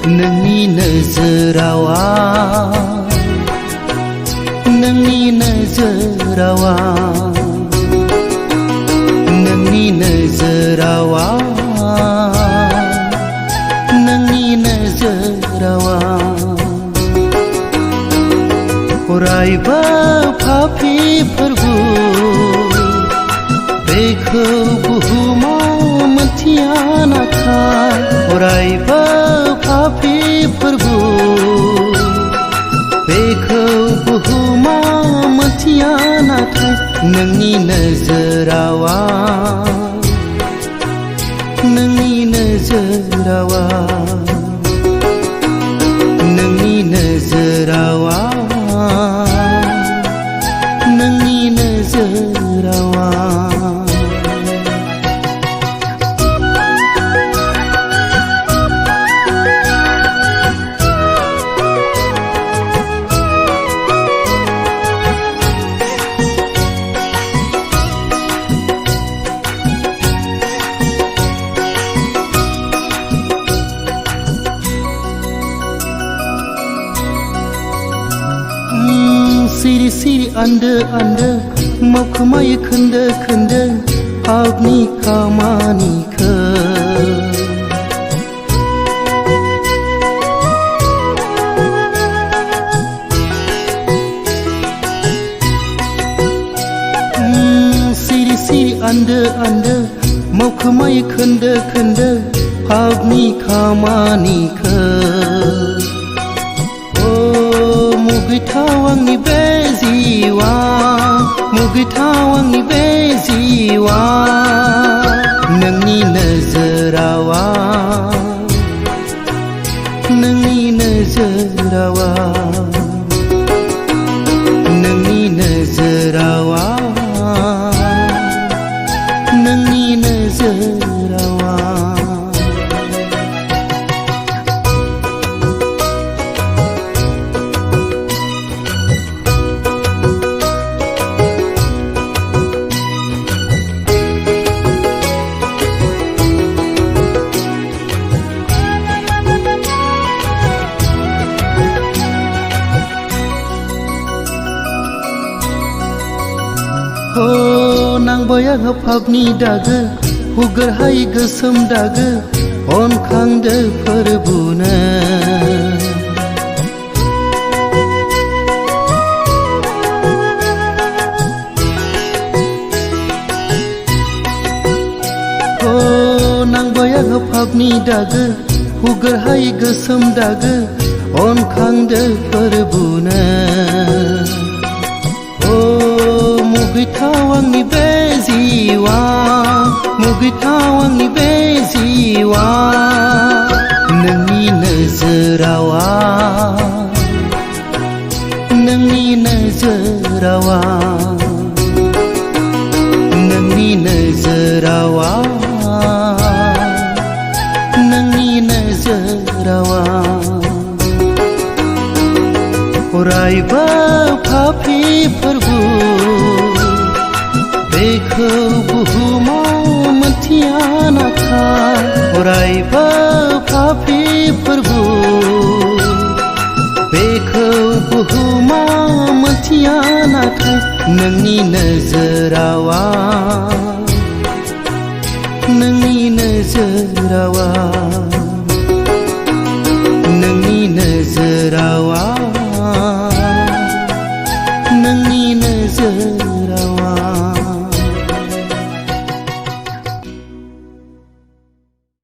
नोंनि नोजोरावा नोंनि नोजोरावा नोंनि नोजोरावा नोंनि नोजोरावा अरायबो फाफि फोरबो बेखौ बुहुमाव मोनथिया नाथाय अरायबो फाफि फोरबो बेखौ बुहुमाव मोनथिया नाथाय नोंनि नोजोरावा नोंनि नोजोरावा नोंनि नोजोरावा नोंनि नोजोरावा सिरि सिरि आन्दो आन्दो मावखोमायो खोन्दो खोन्दो पापनि खामानिखौ सिरि सिरि आन्दो आन्दो मावखोमायो खोन्दो खोन्दो पापनि खामानिखौ मुगैथाव आंनि बे जिउआ मुगैथाव आंनि बे जिउआ नोंनि नोजोरावा नोंनि नोजोरावा नोंनि नोजोरावा नोंनि नोजोरावा नांबाय आंहा पापनि दागो हुगोरहाय गोसोम दागो अनखांदो फोरबुनो नांबाय आंहा पापनि दागो हुगोरहाय गोसोम दागो अनखांदो फोरबुनो मुगैथाव आंनि बे जिउआ मुगैथाव आंनि बे जिउआ नोंनि नोजोरावा नोंनि नोजोरावा नोंनि नोजोरावा नोंनि नोजोरावा अरायबो फाफि फोरबो बेखौ बुहुमाव मोनथिया नाथाय अरायबो फाफि फोरबो बेखौ बुहुमाव मोनथिया नाथाय नोंनि नोजोरावा नोंनि नोजोरावा नोंनि नोजोरावा नोंनि नोजोर